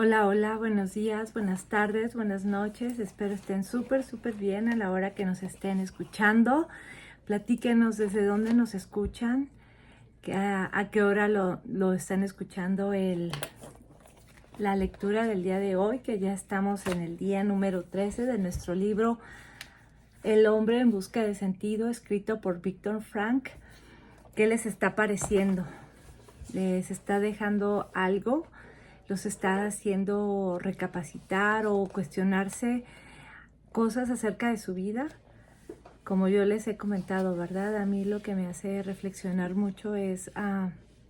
Hola, hola, buenos días, buenas tardes, buenas noches. Espero estén súper bien a la hora que nos estén escuchando. Platíquenos desde dónde nos escuchan, a qué hora lo están escuchando la lectura del día de hoy, que ya estamos en el día número 13 de nuestro libro El hombre en busca de sentido, escrito por Viktor Frankl. ¿Qué les está pareciendo? ¿Les está dejando algo? ¿Los está haciendo recapacitar o cuestionarse cosas acerca de su vida? Como yo les he comentado, ¿verdad? A mí lo que me hace reflexionar mucho es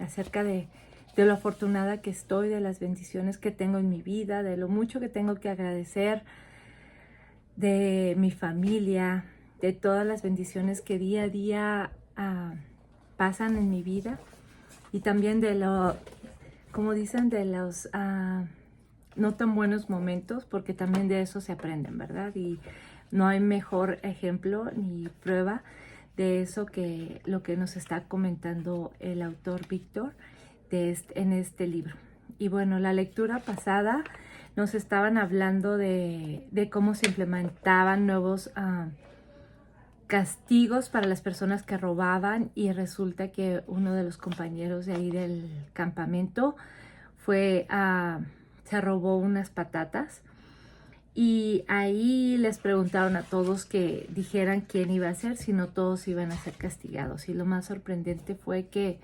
acerca de lo afortunada que estoy, de las bendiciones que tengo en mi vida, de lo mucho que tengo que agradecer, de mi familia, de todas las bendiciones que día a día pasan en mi vida, y también de como dicen, de los no tan buenos momentos, porque también de eso se aprenden, ¿verdad? Y no hay mejor ejemplo ni prueba de eso que lo que nos está comentando el autor Víctor en este libro. Y bueno, la lectura pasada nos estaban hablando de cómo se implementaban nuevos castigos para las personas que robaban, y resulta que uno de los compañeros de ahí del campamento se robó unas patatas, y ahí les preguntaron a todos que dijeran quién iba a ser, si no todos iban a ser castigados. Y lo más sorprendente fue que,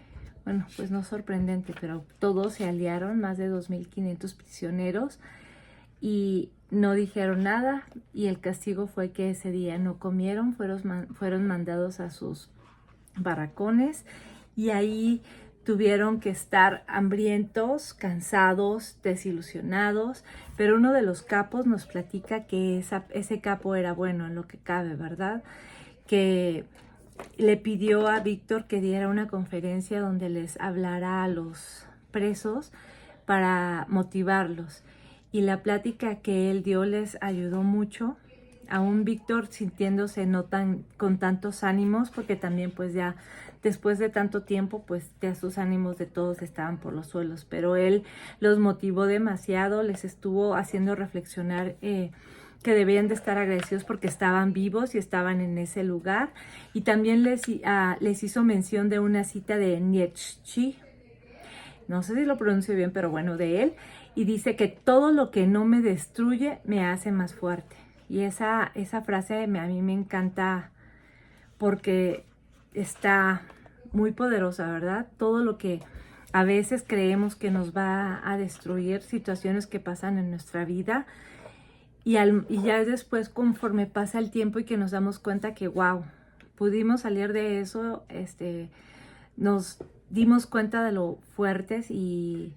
bueno, pues no sorprendente, pero todos se aliaron, más de 2.500 prisioneros, y no dijeron nada, y el castigo fue que ese día no comieron, fueron mandados a sus barracones, y ahí tuvieron que estar hambrientos, cansados, desilusionados. Pero uno de los capos nos platica que ese capo era bueno en lo que cabe, ¿verdad? Que le pidió a Víctor que diera una conferencia donde les hablara a los presos para motivarlos. Y la plática que él dio les ayudó mucho, aún Víctor sintiéndose con tantos ánimos, porque también pues ya después de tanto tiempo pues ya sus ánimos de todos estaban por los suelos, pero él los motivó demasiado, les estuvo haciendo reflexionar que debían de estar agradecidos porque estaban vivos y estaban en ese lugar. Y también les hizo mención de una cita de Nietzsche, no sé si lo pronuncio bien, pero bueno, de él, y dice que todo lo que no me destruye me hace más fuerte. Y esa frase a mí me encanta porque está muy poderosa, ¿verdad? Todo lo que a veces creemos que nos va a destruir, situaciones que pasan en nuestra vida, y ya después, conforme pasa el tiempo y que nos damos cuenta que, wow, pudimos salir de eso, nos dimos cuenta de lo fuertes y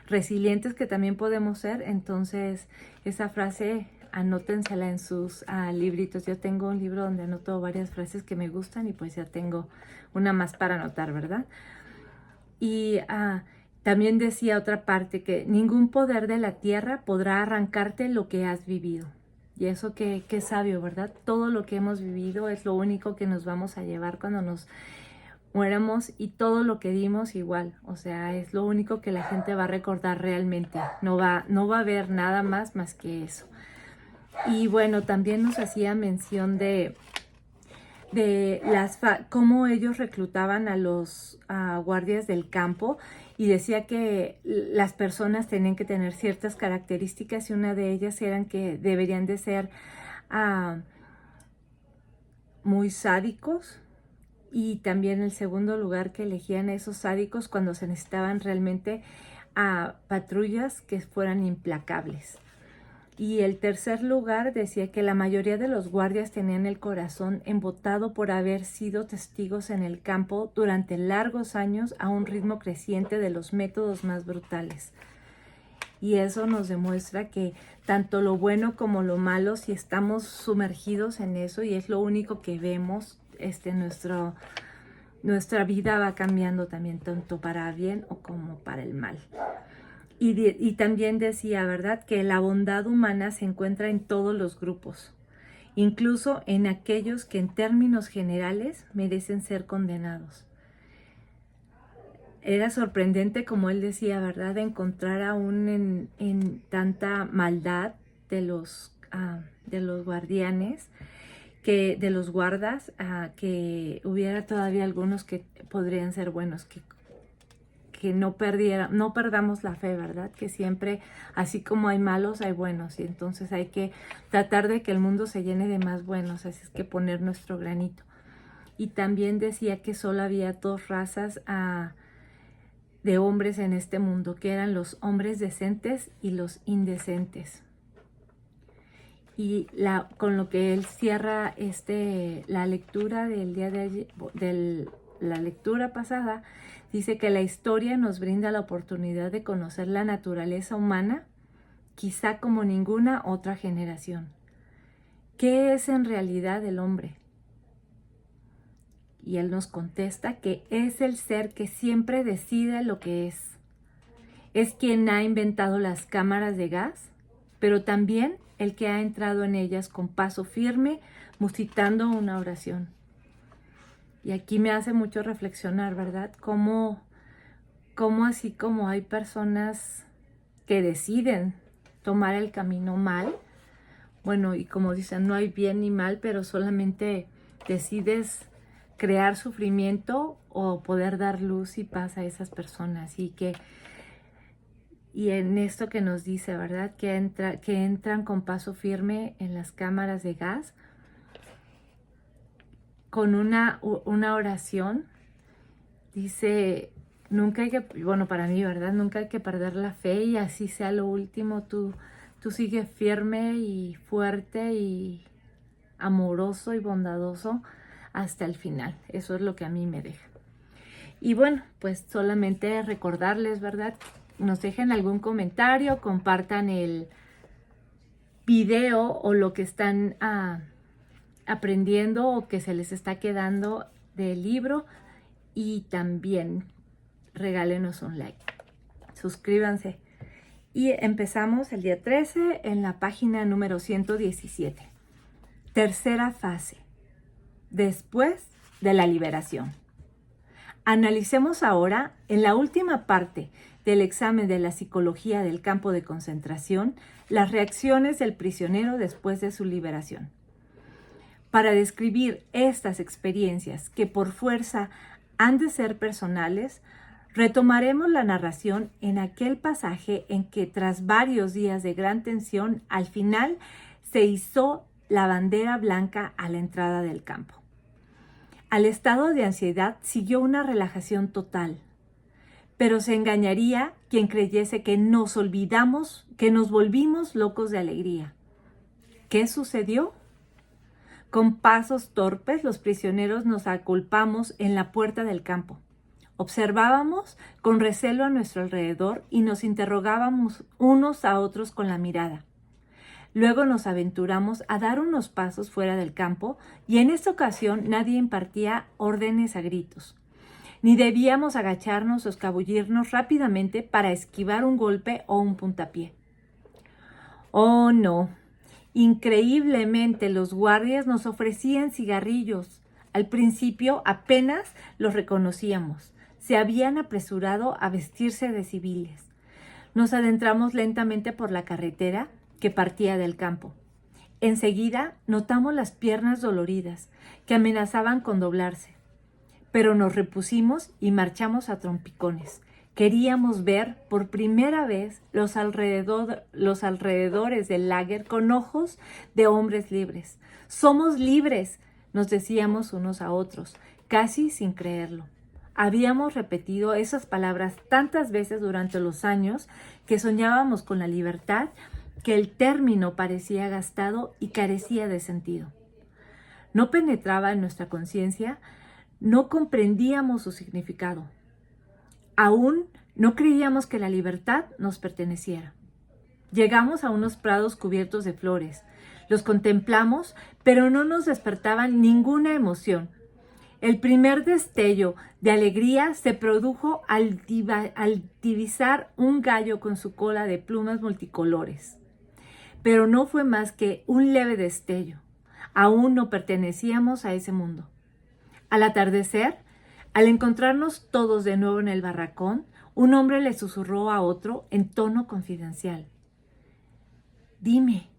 resilientes que también podemos ser. Entonces, esa frase, anótensela en sus libritos. Yo tengo un libro donde anoto varias frases que me gustan, y pues ya tengo una más para anotar, ¿verdad? Y también decía otra parte, que ningún poder de la tierra podrá arrancarte lo que has vivido. Y eso qué sabio, ¿verdad? Todo lo que hemos vivido es lo único que nos vamos a llevar cuando nos muéramos, y todo lo que dimos igual, o sea, es lo único que la gente va a recordar realmente. No va a haber nada más que eso. Y bueno, también nos hacía mención de cómo ellos reclutaban a los guardias del campo, y decía que las personas tenían que tener ciertas características, y una de ellas eran que deberían de ser muy sádicos, y también el segundo lugar que elegían a esos sádicos cuando se necesitaban realmente a patrullas que fueran implacables. Y el tercer lugar decía que la mayoría de los guardias tenían el corazón embotado por haber sido testigos en el campo durante largos años a un ritmo creciente de los métodos más brutales. Y eso nos demuestra que tanto lo bueno como lo malo, si estamos sumergidos en eso y es lo único que vemos, nuestra vida va cambiando también, tanto para bien o como para el mal. Y también decía, ¿verdad?, que la bondad humana se encuentra en todos los grupos, incluso en aquellos que en términos generales merecen ser condenados. era sorprendente, como él decía, ¿verdad? De encontrar aún en tanta maldad de los guardianes, de los guardas, que hubiera todavía algunos que podrían ser buenos, que no perdamos la fe, ¿verdad? Que siempre, así como hay malos, hay buenos, y entonces hay que tratar de que el mundo se llene de más buenos, así es que poner nuestro granito. Y también decía que solo había dos razas de hombres en este mundo, que eran los hombres decentes y los indecentes. Y con lo que él cierra la lectura del día de ayer, la lectura pasada, dice que la historia nos brinda la oportunidad de conocer la naturaleza humana, quizá como ninguna otra generación. ¿Qué es en realidad el hombre? Y él nos contesta que es el ser que siempre decide lo que es. Es quien ha inventado las cámaras de gas, pero también el que ha entrado en ellas con paso firme, musitando una oración. Y aquí me hace mucho reflexionar, ¿verdad? Cómo así como hay personas que deciden tomar el camino mal, bueno, y como dicen, no hay bien ni mal, pero solamente decides crear sufrimiento o poder dar luz y paz a esas personas. Y en esto que nos dice, ¿verdad? Que entran con paso firme en las cámaras de gas, con una oración. Dice, nunca hay que, bueno, para mí, ¿verdad? Nunca hay que perder la fe, y así sea lo último, tú sigues firme y fuerte y amoroso y bondadoso hasta el final. Eso es lo que a mí me deja. Y bueno, pues solamente recordarles, ¿verdad? Nos dejen algún comentario, compartan el video o lo que están aprendiendo o que se les está quedando del libro, y también regálenos un like. Suscríbanse. Y empezamos el día 13 en la página número 117. Tercera fase. Después de la liberación. Analicemos ahora, en la última parte del examen de la psicología del campo de concentración, las reacciones del prisionero después de su liberación. Para describir estas experiencias, que por fuerza han de ser personales, retomaremos la narración en aquel pasaje en que, tras varios días de gran tensión, al final se izó la bandera blanca a la entrada del campo. Al estado de ansiedad siguió una relajación total, pero se engañaría quien creyese que nos olvidamos, que nos volvimos locos de alegría. ¿Qué sucedió? Con pasos torpes, los prisioneros nos acolpamos en la puerta del campo. Observábamos con recelo a nuestro alrededor y nos interrogábamos unos a otros con la mirada. Luego nos aventuramos a dar unos pasos fuera del campo, y en esta ocasión nadie impartía órdenes a gritos. Ni debíamos agacharnos o escabullirnos rápidamente para esquivar un golpe o un puntapié. Oh, no. Increíblemente, los guardias nos ofrecían cigarrillos. Al principio apenas los reconocíamos. Se habían apresurado a vestirse de civiles. Nos adentramos lentamente por la carretera que partía del campo. Enseguida notamos las piernas doloridas, que amenazaban con doblarse. Pero nos repusimos y marchamos a trompicones. Queríamos ver por primera vez los alrededores del lager con ojos de hombres libres. «Somos libres», nos decíamos unos a otros, casi sin creerlo. Habíamos repetido esas palabras tantas veces durante los años que soñábamos con la libertad, que el término parecía gastado y carecía de sentido. No penetraba en nuestra conciencia, no comprendíamos su significado. Aún no creíamos que la libertad nos perteneciera. Llegamos a unos prados cubiertos de flores. Los contemplamos, pero no nos despertaban ninguna emoción. El primer destello de alegría se produjo al divisar un gallo con su cola de plumas multicolores. Pero no fue más que un leve destello. Aún no pertenecíamos a ese mundo. Al atardecer, Al encontrarnos todos de nuevo en el barracón, un hombre le susurró a otro en tono confidencial: «Dime,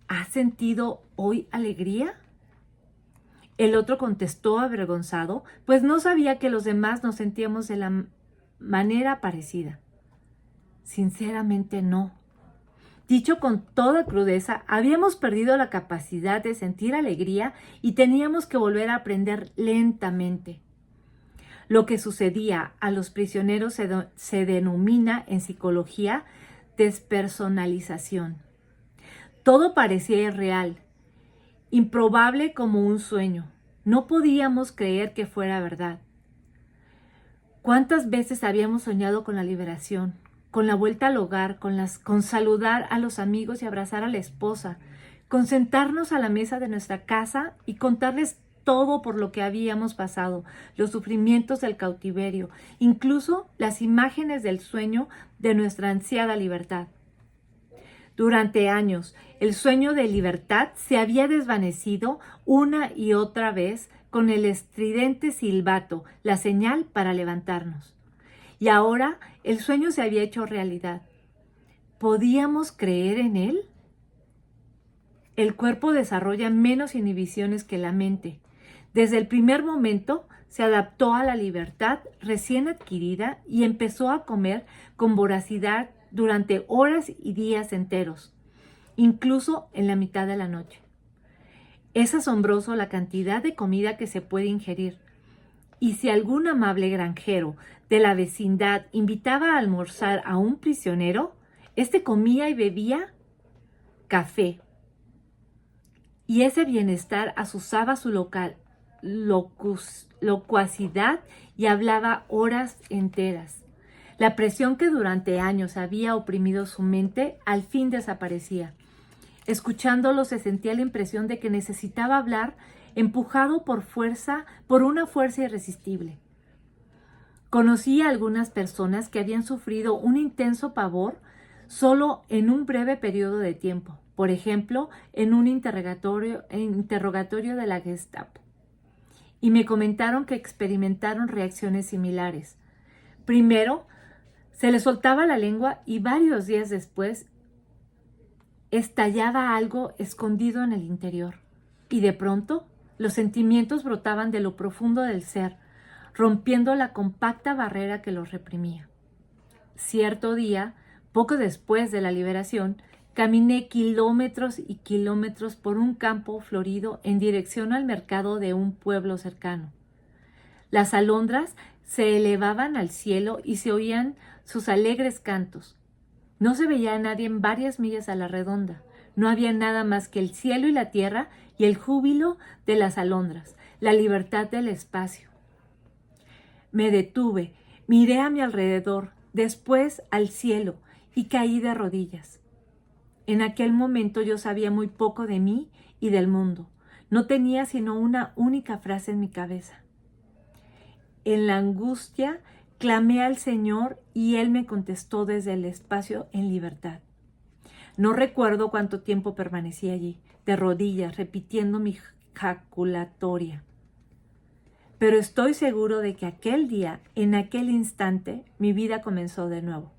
¿has sentido hoy alegría?». El otro contestó avergonzado, pues no sabía que los demás nos sentíamos de la manera parecida. «Sinceramente no». Dicho con toda crudeza, habíamos perdido la capacidad de sentir alegría y teníamos que volver a aprender lentamente. Lo que sucedía a los prisioneros se denomina en psicología despersonalización. Todo parecía irreal, improbable como un sueño. No podíamos creer que fuera verdad. ¿Cuántas veces habíamos soñado con la liberación, con la vuelta al hogar, con saludar a los amigos y abrazar a la esposa, con sentarnos a la mesa de nuestra casa y contarles todo por lo que habíamos pasado, los sufrimientos del cautiverio, incluso las imágenes del sueño de nuestra ansiada libertad? Durante años, el sueño de libertad se había desvanecido una y otra vez con el estridente silbato, la señal para levantarnos. Y ahora el sueño se había hecho realidad. ¿Podíamos creer en él? El cuerpo desarrolla menos inhibiciones que la mente. Desde el primer momento se adaptó a la libertad recién adquirida y empezó a comer con voracidad durante horas y días enteros, incluso en la mitad de la noche. Es asombroso la cantidad de comida que se puede ingerir. Y si algún amable granjero de la vecindad invitaba a almorzar a un prisionero, éste comía y bebía café. Y ese bienestar azuzaba su locuacidad y hablaba horas enteras. La presión que durante años había oprimido su mente al fin desaparecía. Escuchándolo se sentía la impresión de que necesitaba hablar, empujado por una fuerza irresistible. Conocí a algunas personas que habían sufrido un intenso pavor solo en un breve periodo de tiempo, por ejemplo, en un interrogatorio de la Gestapo. Y me comentaron que experimentaron reacciones similares. Primero, se les soltaba la lengua y varios días después estallaba algo escondido en el interior. Y de pronto, los sentimientos brotaban de lo profundo del ser, rompiendo la compacta barrera que los reprimía. Cierto día, poco después de la liberación, caminé kilómetros y kilómetros por un campo florido en dirección al mercado de un pueblo cercano. Las alondras se elevaban al cielo y se oían sus alegres cantos. No se veía a nadie en varias millas a la redonda. No había nada más que el cielo y la tierra y el júbilo de las alondras, la libertad del espacio. Me detuve, miré a mi alrededor, después al cielo y caí de rodillas. En aquel momento yo sabía muy poco de mí y del mundo. No tenía sino una única frase en mi cabeza. En la angustia clamé al Señor y Él me contestó desde el espacio en libertad. No recuerdo cuánto tiempo permanecí allí, de rodillas, repitiendo mi jaculatoria. Pero estoy seguro de que aquel día, en aquel instante, mi vida comenzó de nuevo.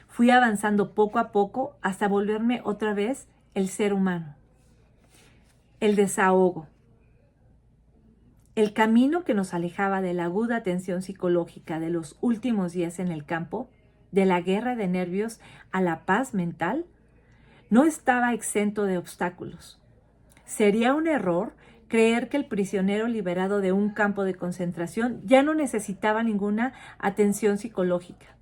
Fui avanzando poco a poco hasta volverme otra vez el ser humano. El desahogo. El camino que nos alejaba de la aguda tensión psicológica de los últimos días en el campo, de la guerra de nervios a la paz mental, no estaba exento de obstáculos. Sería un error creer que el prisionero liberado de un campo de concentración ya no necesitaba ninguna atención psicológica.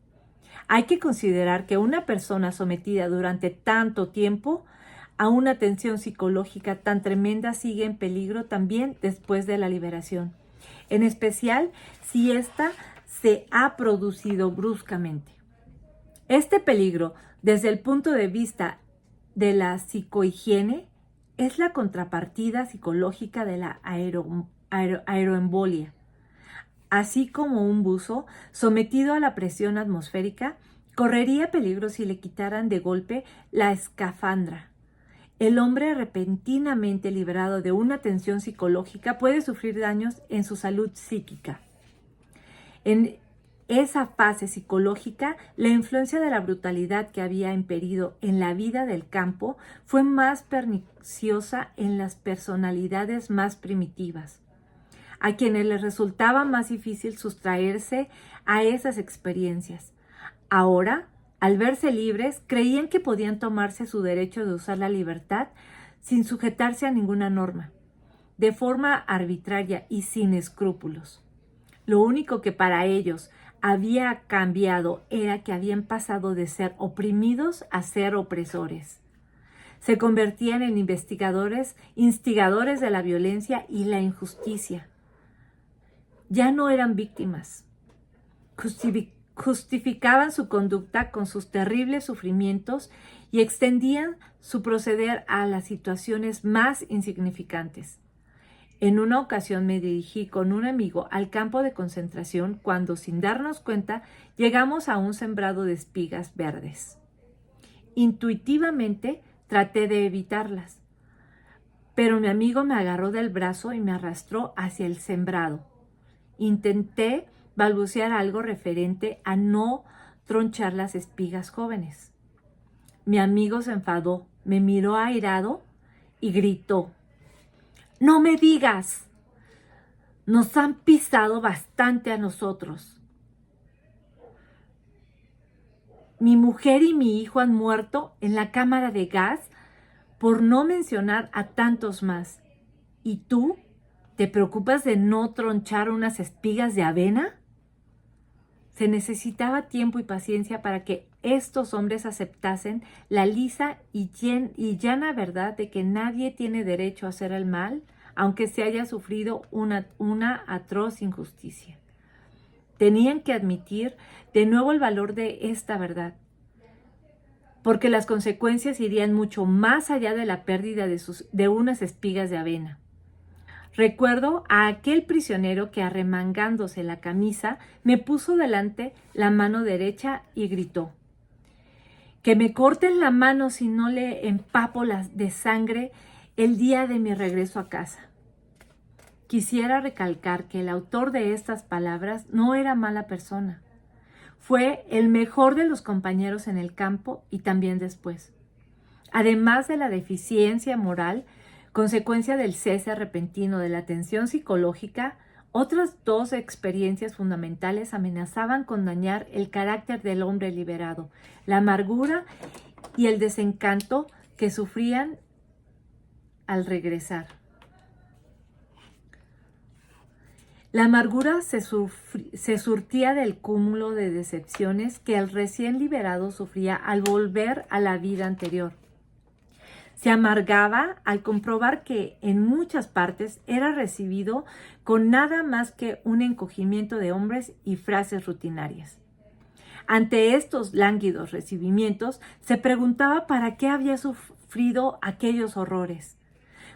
Hay que considerar que una persona sometida durante tanto tiempo a una tensión psicológica tan tremenda sigue en peligro también después de la liberación, en especial si ésta se ha producido bruscamente. Este peligro, desde el punto de vista de la psicohigiene, es la contrapartida psicológica de la aeroembolia. Así como un buzo sometido a la presión atmosférica correría peligro si le quitaran de golpe la escafandra. El hombre repentinamente liberado de una tensión psicológica puede sufrir daños en su salud psíquica. En esa fase psicológica, la influencia de la brutalidad que había imperido en la vida del campo fue más perniciosa en las personalidades más primitivas, a quienes les resultaba más difícil sustraerse a esas experiencias. Ahora, al verse libres, creían que podían tomarse su derecho de usar la libertad sin sujetarse a ninguna norma, de forma arbitraria y sin escrúpulos. Lo único que para ellos había cambiado era que habían pasado de ser oprimidos a ser opresores. Se convertían en investigadores, instigadores de la violencia y la injusticia. Ya no eran víctimas. Justificaban su conducta con sus terribles sufrimientos y extendían su proceder a las situaciones más insignificantes. En una ocasión me dirigí con un amigo al campo de concentración cuando, sin darnos cuenta, llegamos a un sembrado de espigas verdes. Intuitivamente traté de evitarlas, pero mi amigo me agarró del brazo y me arrastró hacia el sembrado. Intenté balbucear algo referente a no tronchar las espigas jóvenes. Mi amigo se enfadó, me miró airado y gritó: «¡No me digas! Nos han pisado bastante a nosotros. Mi mujer y mi hijo han muerto en la cámara de gas, por no mencionar a tantos más. ¿Y tú te preocupas de no tronchar unas espigas de avena?». Se necesitaba tiempo y paciencia para que estos hombres aceptasen la lisa y llana verdad de que nadie tiene derecho a hacer el mal, aunque se haya sufrido una atroz injusticia. Tenían que admitir de nuevo el valor de esta verdad, porque las consecuencias irían mucho más allá de la pérdida de unas espigas de avena. Recuerdo a aquel prisionero que, arremangándose la camisa, me puso delante la mano derecha y gritó: «Que me corten la mano si no le empapo de sangre el día de mi regreso a casa». Quisiera recalcar que el autor de estas palabras no era mala persona. Fue el mejor de los compañeros en el campo y también después. Además de la deficiencia moral, consecuencia del cese repentino de la tensión psicológica, otras dos experiencias fundamentales amenazaban con dañar el carácter del hombre liberado: la amargura y el desencanto que sufrían al regresar. La amargura se surtía del cúmulo de decepciones que el recién liberado sufría al volver a la vida anterior. Se amargaba al comprobar que en muchas partes era recibido con nada más que un encogimiento de hombres y frases rutinarias. Ante estos lánguidos recibimientos, se preguntaba para qué había sufrido aquellos horrores.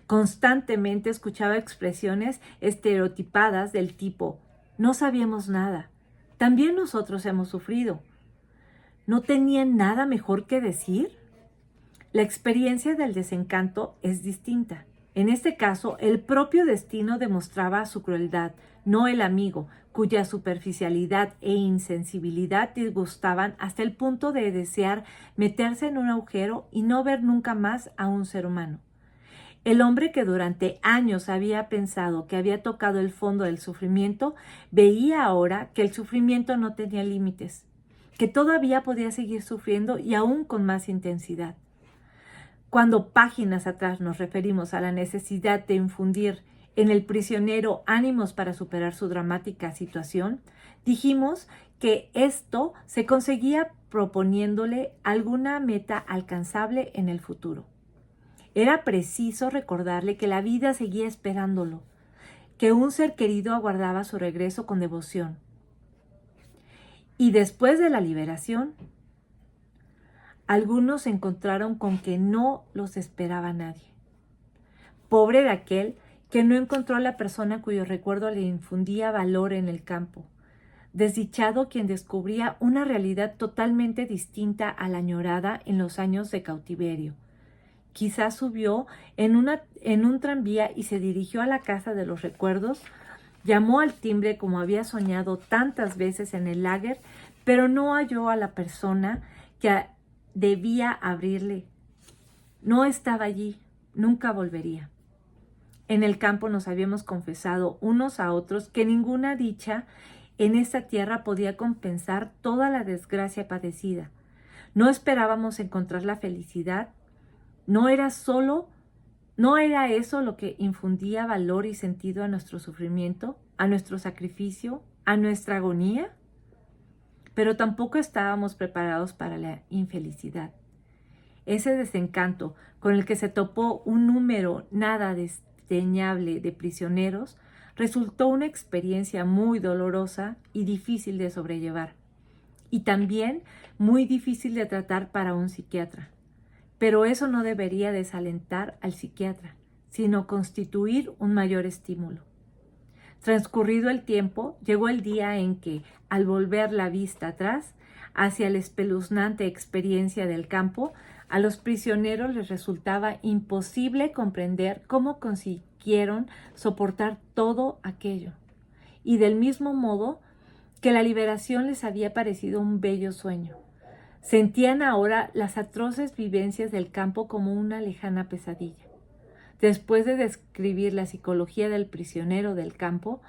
Constantemente escuchaba expresiones estereotipadas del tipo: «No sabíamos nada, también nosotros hemos sufrido». ¿No tenían nada mejor que decir? La experiencia del desencanto es distinta. En este caso, el propio destino demostraba su crueldad, no el amigo, cuya superficialidad e insensibilidad disgustaban hasta el punto de desear meterse en un agujero y no ver nunca más a un ser humano. El hombre que durante años había pensado que había tocado el fondo del sufrimiento, veía ahora que el sufrimiento no tenía límites, que todavía podía seguir sufriendo y aún con más intensidad. Cuando páginas atrás nos referimos a la necesidad de infundir en el prisionero ánimos para superar su dramática situación, dijimos que esto se conseguía proponiéndole alguna meta alcanzable en el futuro. Era preciso recordarle que la vida seguía esperándolo, que un ser querido aguardaba su regreso con devoción. Y después de la liberación, algunos se encontraron con que no los esperaba nadie. Pobre de aquel que no encontró a la persona cuyo recuerdo le infundía valor en el campo. Desdichado quien descubría una realidad totalmente distinta a la añorada en los años de cautiverio. Quizás subió en un tranvía y se dirigió a la casa de los recuerdos Llamó al timbre como había soñado tantas veces en el lager, pero no halló a la persona que debía abrirle. No estaba allí, nunca volvería. En el campo nos habíamos confesado unos a otros que ninguna dicha en esta tierra podía compensar toda la desgracia padecida. No esperábamos encontrar la felicidad. No era eso lo que infundía valor y sentido a nuestro sufrimiento, a nuestro sacrificio, a nuestra agonía. Pero tampoco estábamos preparados para la infelicidad. Ese desencanto con el que se topó un número nada desdeñable de prisioneros resultó una experiencia muy dolorosa y difícil de sobrellevar, y también muy difícil de tratar para un psiquiatra. Pero eso no debería desalentar al psiquiatra, sino constituir un mayor estímulo. Transcurrido el tiempo, llegó el día en que, al volver la vista atrás, hacia la espeluznante experiencia del campo, a los prisioneros les resultaba imposible comprender cómo consiguieron soportar todo aquello. Y del mismo modo que la liberación les había parecido un bello sueño. Sentían ahora las atroces vivencias del campo como una lejana pesadilla. Después de describir la psicología del prisionero del campo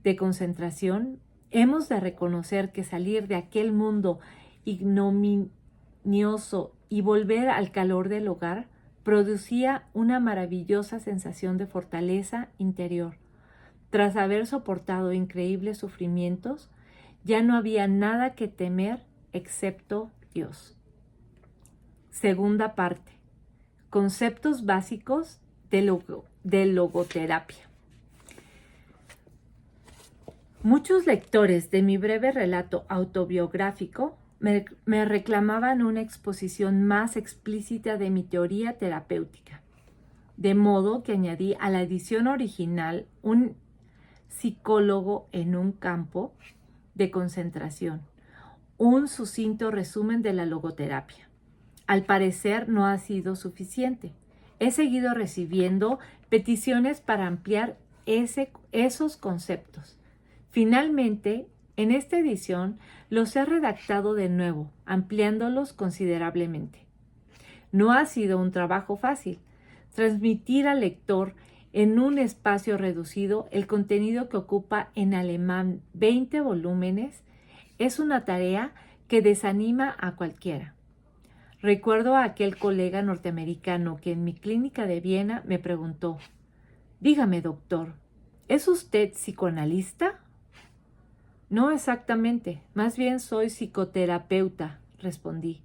de concentración, hemos de reconocer que salir de aquel mundo ignominioso y volver al calor del hogar producía una maravillosa sensación de fortaleza interior. Tras haber soportado increíbles sufrimientos, ya no había nada que temer excepto Dios. Segunda parte. Conceptos básicos de logoterapia. Muchos lectores de mi breve relato autobiográfico me reclamaban una exposición más explícita de mi teoría terapéutica, de modo que añadí a la edición original un psicólogo en un campo de concentración, un sucinto resumen de la logoterapia. Al parecer no ha sido suficiente. He seguido recibiendo peticiones para ampliar esos conceptos. Finalmente, en esta edición los he redactado de nuevo, ampliándolos considerablemente. No ha sido un trabajo fácil. Transmitir al lector en un espacio reducido el contenido que ocupa en alemán 20 volúmenes es una tarea que desanima a cualquiera. Recuerdo a aquel colega norteamericano que en mi clínica de Viena me preguntó: «Dígame, doctor, ¿es usted psicoanalista?» «No exactamente, más bien soy psicoterapeuta», respondí.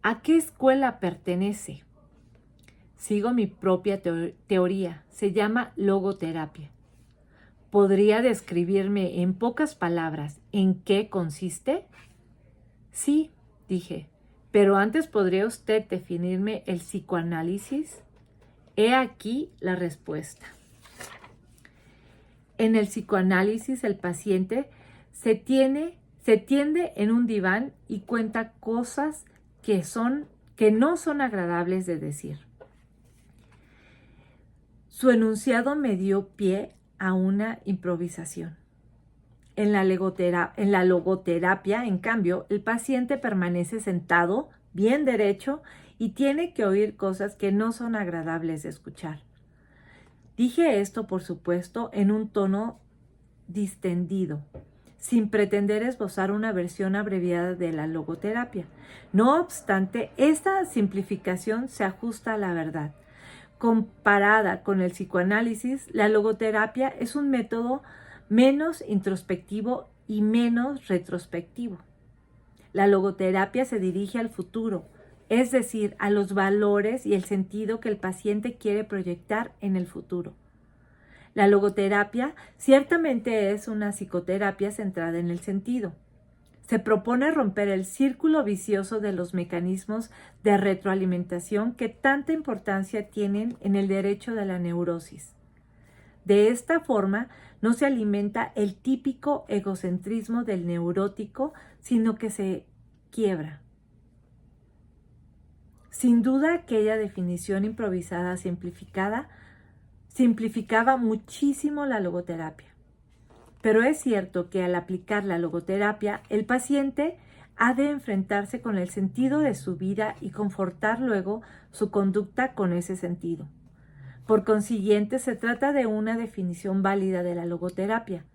«¿A qué escuela pertenece?» «Sigo mi propia teoría, se llama logoterapia». «¿Podría describirme en pocas palabras en qué consiste?» «Sí», dije, «pero antes podría usted definirme el psicoanálisis». He aquí la respuesta. En el psicoanálisis el paciente se tiende en un diván y cuenta cosas que no son agradables de decir. Su enunciado me dio pie a una improvisación. En la logoterapia, en cambio, el paciente permanece sentado, bien derecho, y tiene que oír cosas que no son agradables de escuchar. Dije esto, por supuesto, en un tono distendido, sin pretender esbozar una versión abreviada de la logoterapia. No obstante, esta simplificación se ajusta a la verdad. Comparada con el psicoanálisis, la logoterapia es un método menos introspectivo y menos retrospectivo. La logoterapia se dirige al futuro, es decir, a los valores y el sentido que el paciente quiere proyectar en el futuro. La logoterapia ciertamente es una psicoterapia centrada en el sentido. Se propone romper el círculo vicioso de los mecanismos de retroalimentación que tanta importancia tienen en el derecho de la neurosis. De esta forma, no se alimenta el típico egocentrismo del neurótico, sino que se quiebra. Sin duda, aquella definición improvisada simplificada simplificaba muchísimo la logoterapia. Pero es cierto que al aplicar la logoterapia, el paciente ha de enfrentarse con el sentido de su vida y confortar luego su conducta con ese sentido. Por consiguiente, se trata de una definición válida de la logoterapia.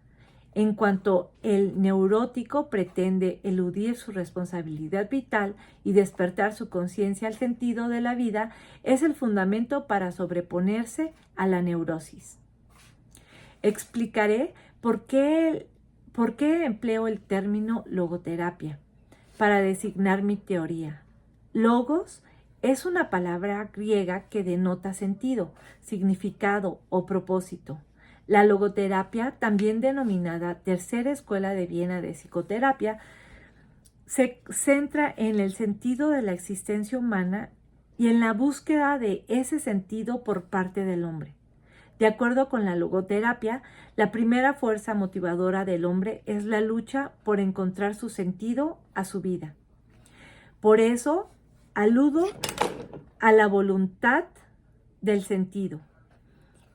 En cuanto el neurótico pretende eludir su responsabilidad vital y despertar su conciencia al sentido de la vida, es el fundamento para sobreponerse a la neurosis. Explicaré por qué empleo el término logoterapia para designar mi teoría. Logos es una palabra griega que denota sentido, significado o propósito. La logoterapia, también denominada Tercera Escuela de Viena de Psicoterapia, se centra en el sentido de la existencia humana y en la búsqueda de ese sentido por parte del hombre. De acuerdo con la logoterapia, la primera fuerza motivadora del hombre es la lucha por encontrar su sentido a su vida. Por eso, aludo a la voluntad del sentido,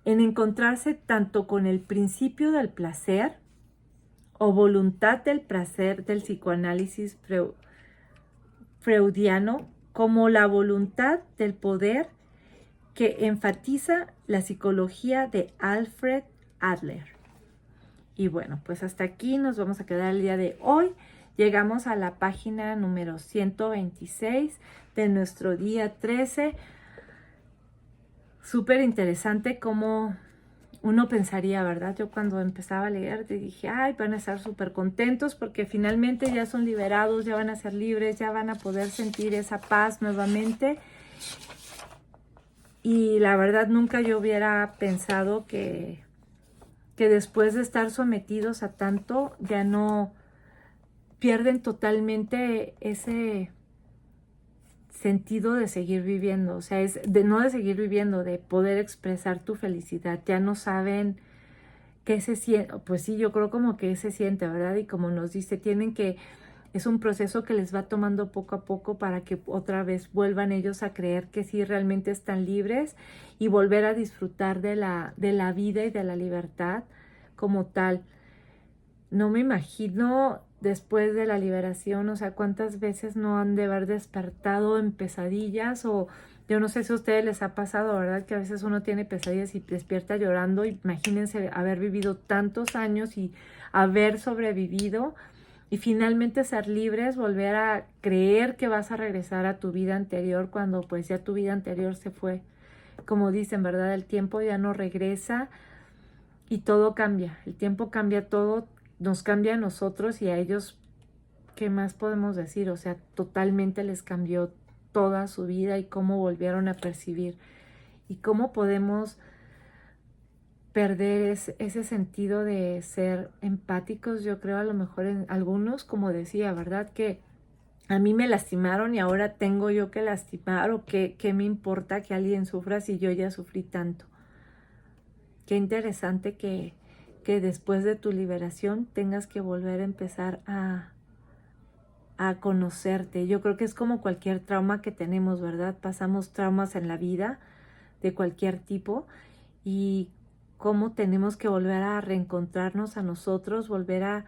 en encontrarse tanto con el principio del placer o voluntad del placer del psicoanálisis freudiano, como la voluntad del poder que enfatiza la psicología de Alfred Adler. Y bueno, pues hasta aquí nos vamos a quedar el día de hoy. Llegamos a la página número 126 de nuestro día 13. Súper interesante como uno pensaría, ¿verdad? Yo cuando empezaba a leer dije, ay, van a estar súper contentos porque finalmente ya son liberados, ya van a ser libres, ya van a poder sentir esa paz nuevamente. Y la verdad nunca yo hubiera pensado que después de estar sometidos a tanto, ya no pierden totalmente ese sentido de seguir viviendo. O sea, es no de seguir viviendo, de poder expresar tu felicidad. Ya no saben qué se siente. Pues sí, yo creo como que se siente, ¿verdad? Y como nos dice, es un proceso que les va tomando poco a poco para que otra vez vuelvan ellos a creer que sí realmente están libres y volver a disfrutar de la vida y de la libertad como tal. No me imagino después de la liberación, o sea, cuántas veces no han de haber despertado en pesadillas o yo no sé si a ustedes les ha pasado, ¿verdad? Que a veces uno tiene pesadillas y despierta llorando. Imagínense haber vivido tantos años y haber sobrevivido y finalmente ser libres, volver a creer que vas a regresar a tu vida anterior cuando pues ya tu vida anterior se fue. Como dicen, ¿verdad? El tiempo ya no regresa y todo cambia. El tiempo cambia todo, nos cambia a nosotros y a ellos, ¿qué más podemos decir? O sea, totalmente les cambió toda su vida y cómo volvieron a percibir y cómo podemos perder ese sentido de ser empáticos. Yo creo a lo mejor en algunos, como decía, ¿verdad? Que a mí me lastimaron y ahora tengo yo que lastimar o qué me importa que alguien sufra si yo ya sufrí tanto. Qué interesante que después de tu liberación tengas que volver a empezar a conocerte. Yo creo que es como cualquier trauma que tenemos, ¿verdad? Pasamos traumas en la vida de cualquier tipo y cómo tenemos que volver a reencontrarnos a nosotros, volver a,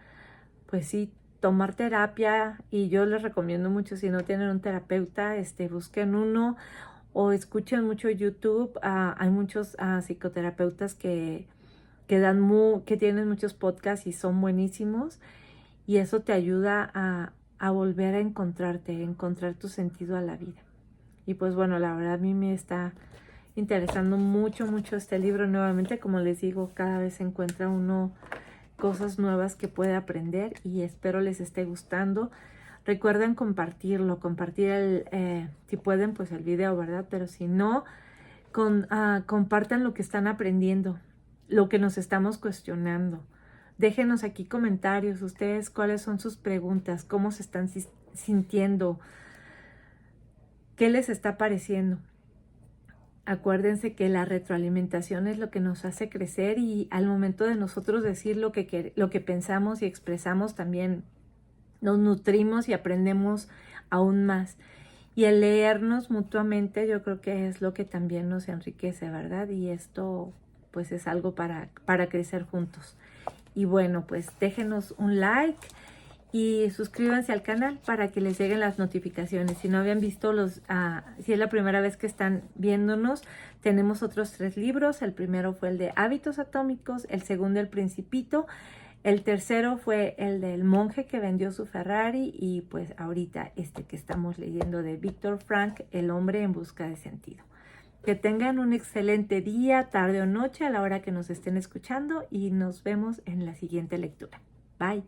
pues sí, tomar terapia. Y yo les recomiendo mucho, si no tienen un terapeuta, busquen uno o escuchen mucho YouTube. Hay muchos psicoterapeutas que tienen muchos podcasts y son buenísimos y eso te ayuda a volver a encontrar tu sentido a la vida. Y pues bueno, la verdad a mí me está interesando mucho este libro nuevamente. Como les digo, cada vez encuentra uno cosas nuevas que puede aprender y espero les esté gustando. Recuerden compartir si pueden, pues el video, ¿verdad? Pero si no, compartan lo que están aprendiendo, lo que nos estamos cuestionando. Déjenos aquí comentarios, ustedes cuáles son sus preguntas, cómo se están sintiendo, qué les está pareciendo. Acuérdense que la retroalimentación es lo que nos hace crecer y al momento de nosotros decir lo que pensamos y expresamos también nos nutrimos y aprendemos aún más. Y el leernos mutuamente yo creo que es lo que también nos enriquece, ¿verdad? Y esto pues es algo para crecer juntos. Y bueno, pues déjenos un like y suscríbanse al canal para que les lleguen las notificaciones. Si no habían visto si es la primera vez que están viéndonos, tenemos otros 3 libros. El primero fue el de Hábitos Atómicos, el segundo El Principito, el tercero fue el del monje que vendió su Ferrari y pues ahorita este que estamos leyendo de Viktor Frankl, El hombre en busca de sentido. Que tengan un excelente día, tarde o noche a la hora que nos estén escuchando y nos vemos en la siguiente lectura. Bye.